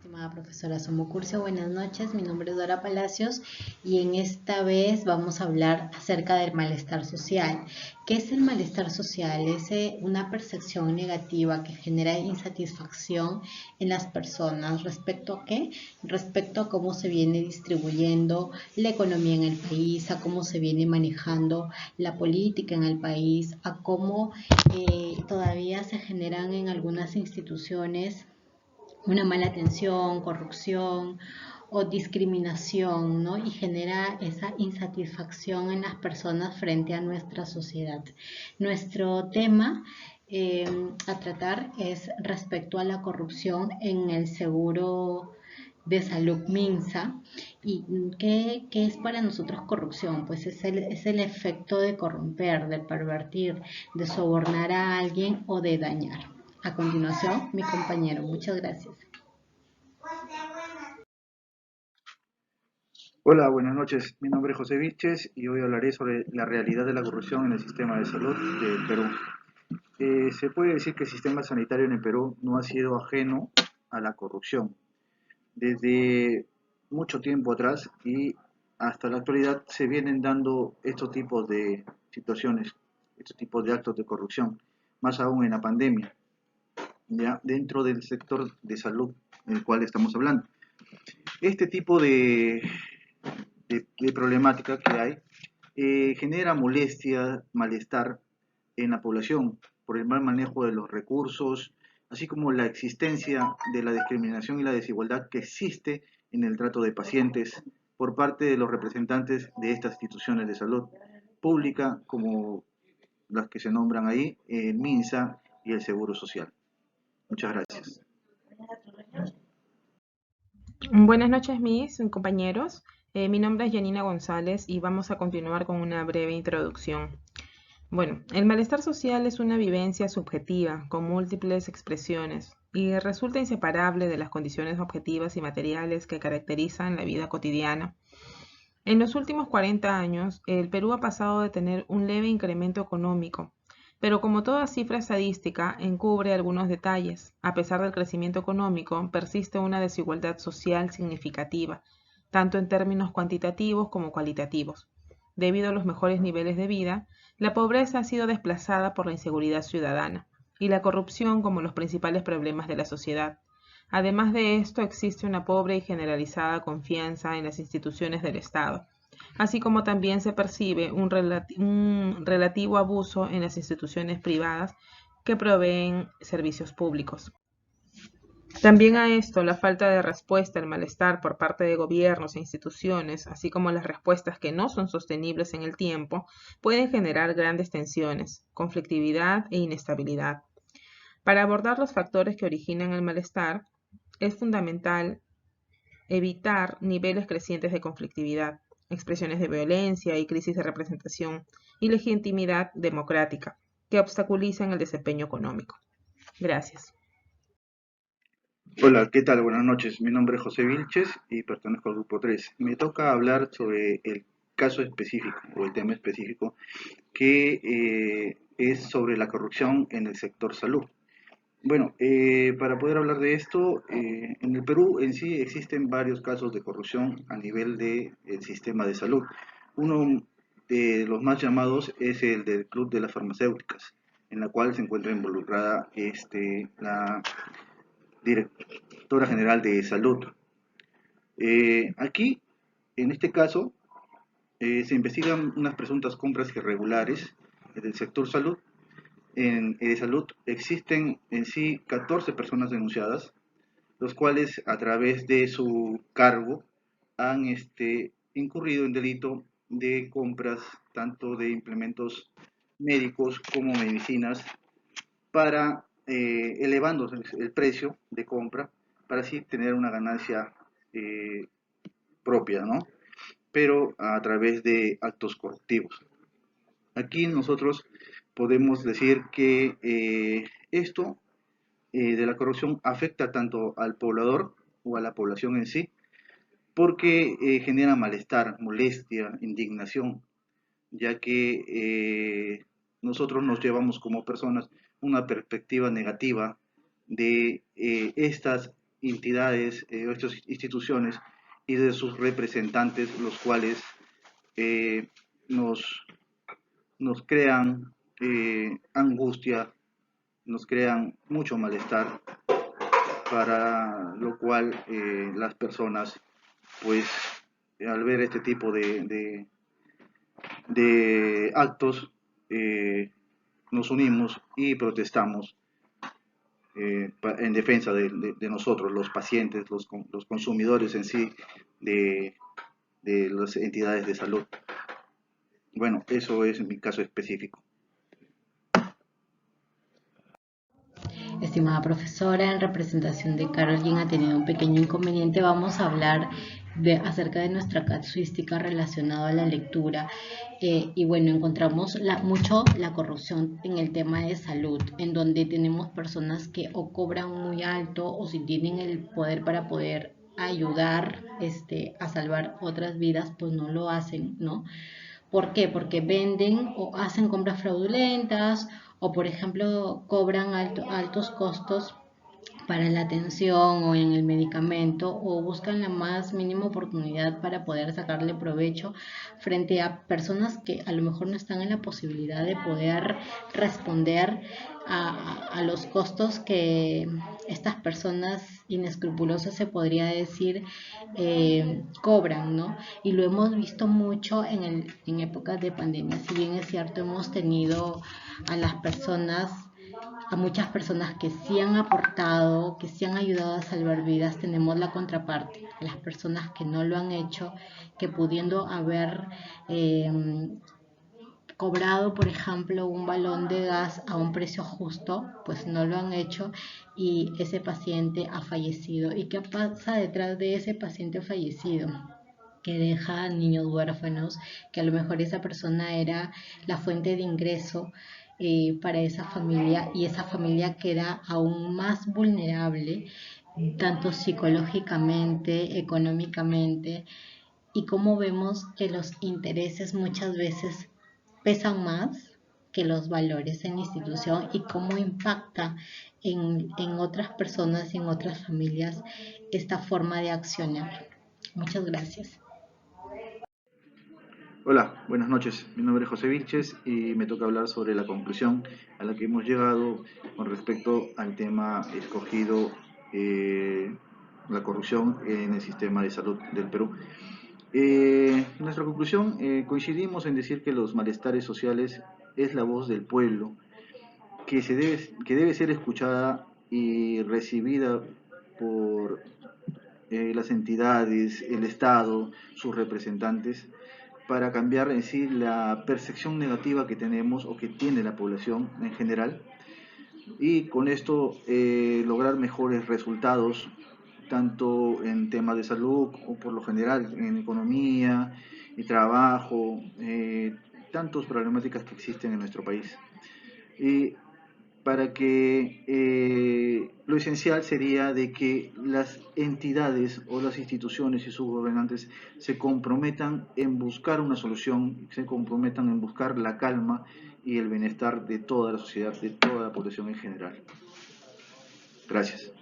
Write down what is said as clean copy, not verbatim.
Estimada profesora Somocurcio, buenas noches. Mi nombre es Dora Palacios y en esta vez vamos a hablar acerca del malestar social. ¿Qué es el malestar social? Es una percepción negativa que genera insatisfacción en las personas. ¿Respecto a qué? Respecto a cómo se viene distribuyendo la economía en el país, a cómo se viene manejando la política en el país, a cómo todavía se generan en algunas instituciones una mala atención, corrupción o discriminación, ¿no? Y genera esa insatisfacción en las personas frente a nuestra sociedad. Nuestro tema a tratar es respecto a la corrupción en el seguro de salud MINSA. ¿Y qué es para nosotros corrupción? Pues es el efecto de corromper, de pervertir, de sobornar a alguien o de dañar. A continuación, mi compañero. Muchas gracias. Hola, buenas noches. Mi nombre es José Vilches y hoy hablaré sobre la realidad de la corrupción en el sistema de salud del Perú. Se puede decir que el sistema sanitario en el Perú no ha sido ajeno a la corrupción. Desde mucho tiempo atrás y hasta la actualidad se vienen dando estos tipos de situaciones, estos tipos de actos de corrupción, más aún en la pandemia, ya dentro del sector de salud del cual estamos hablando. Este tipo de problemática que hay genera molestia, malestar en la población por el mal manejo de los recursos, así como la existencia de la discriminación y la desigualdad que existe en el trato de pacientes por parte de los representantes de estas instituciones de salud pública, como las que se nombran ahí, el MINSA y el Seguro Social. Muchas gracias. Buenas noches, mis compañeros. Mi nombre es Janina González y vamos a continuar con una breve introducción. Bueno, el malestar social es una vivencia subjetiva con múltiples expresiones y resulta inseparable de las condiciones objetivas y materiales que caracterizan la vida cotidiana. En los últimos 40 años, el Perú ha pasado de tener un leve incremento económico, pero como toda cifra estadística, encubre algunos detalles. A pesar del crecimiento económico, persiste una desigualdad social significativa, tanto en términos cuantitativos como cualitativos. Debido a los mejores niveles de vida, la pobreza ha sido desplazada por la inseguridad ciudadana y la corrupción como los principales problemas de la sociedad. Además de esto, existe una pobre y generalizada confianza en las instituciones del Estado, así como también se percibe un relativo abuso en las instituciones privadas que proveen servicios públicos. También a esto, la falta de respuesta al malestar por parte de gobiernos e instituciones, así como las respuestas que no son sostenibles en el tiempo, pueden generar grandes tensiones, conflictividad e inestabilidad. Para abordar los factores que originan el malestar, es fundamental evitar niveles crecientes de conflictividad, expresiones de violencia y crisis de representación y legitimidad democrática que obstaculizan el desempeño económico. Gracias. Hola, ¿qué tal? Buenas noches. Mi nombre es José Vilches y pertenezco al grupo 3. Me toca hablar sobre el caso específico o el tema específico que es sobre la corrupción en el sector salud. Bueno, para poder hablar de esto, en el Perú en sí existen varios casos de corrupción a nivel del sistema de salud. Uno de los más llamados es el del Club de las Farmacéuticas, en la cual se encuentra involucrada la Directora General de Salud. Aquí, en este caso, se investigan unas presuntas compras irregulares del sector salud. De salud existen en sí 14 personas denunciadas, los cuales a través de su cargo han incurrido en delito de compras tanto de implementos médicos como medicinas para elevando el precio de compra para así tener una ganancia eh, propia, ¿no? Pero a través de actos corruptivos. Aquí nosotros podemos decir que esto de la corrupción afecta tanto al poblador o a la población en sí, porque genera malestar, molestia, indignación, ya que nosotros nos llevamos como personas una perspectiva negativa de estas entidades o estas instituciones y de sus representantes, los cuales eh, nos, nos crean angustia, nos crean mucho malestar, para lo cual las personas, pues, al ver este tipo de actos, nos unimos y protestamos en defensa de nosotros, los pacientes, los consumidores en sí, de las entidades de salud. Bueno, eso es mi caso específico. Estimada profesora, en representación de Carol, quien ha tenido un pequeño inconveniente, vamos a hablar acerca de nuestra casuística relacionada a la lectura. Y bueno, encontramos mucho la corrupción en el tema de salud, en donde tenemos personas que o cobran muy alto o si tienen el poder para poder ayudar a salvar otras vidas, pues no lo hacen, ¿no? ¿Por qué? Porque venden o hacen compras fraudulentas o, por ejemplo, cobran altos costos para la atención o en el medicamento o buscan la más mínima oportunidad para poder sacarle provecho frente a personas que a lo mejor no están en la posibilidad de poder responder a los costos que estas personas inescrupulosas, se podría decir, cobran, ¿no? Y lo hemos visto mucho en épocas de pandemia. Si bien es cierto, hemos tenido a muchas personas que sí han aportado, que sí han ayudado a salvar vidas, tenemos la contraparte, las personas que no lo han hecho, que pudiendo haber cobrado, por ejemplo, un balón de gas a un precio justo, pues no lo han hecho y ese paciente ha fallecido. ¿Y qué pasa detrás de ese paciente fallecido? Que deja niños huérfanos, que a lo mejor esa persona era la fuente de ingreso para esa familia y esa familia queda aún más vulnerable, tanto psicológicamente, económicamente, y como vemos que los intereses muchas veces pesan más que los valores en la institución y cómo impacta en otras personas y en otras familias esta forma de accionar. Muchas gracias. Hola, buenas noches. Mi nombre es José Vilches y me toca hablar sobre la conclusión a la que hemos llegado con respecto al tema escogido, la corrupción en el sistema de salud del Perú. Nuestra conclusión, coincidimos en decir que los malestares sociales es la voz del pueblo, que debe ser escuchada y recibida por las entidades, el Estado, sus representantes, para cambiar en sí la percepción negativa que tenemos o que tiene la población en general, y con esto lograr mejores resultados tanto en temas de salud o por lo general en economía y trabajo, tantas problemáticas que existen en nuestro país. Y para que lo esencial sería de que las entidades o las instituciones y sus gobernantes se comprometan en buscar una solución, se comprometan en buscar la calma y el bienestar de toda la sociedad, de toda la población en general. Gracias.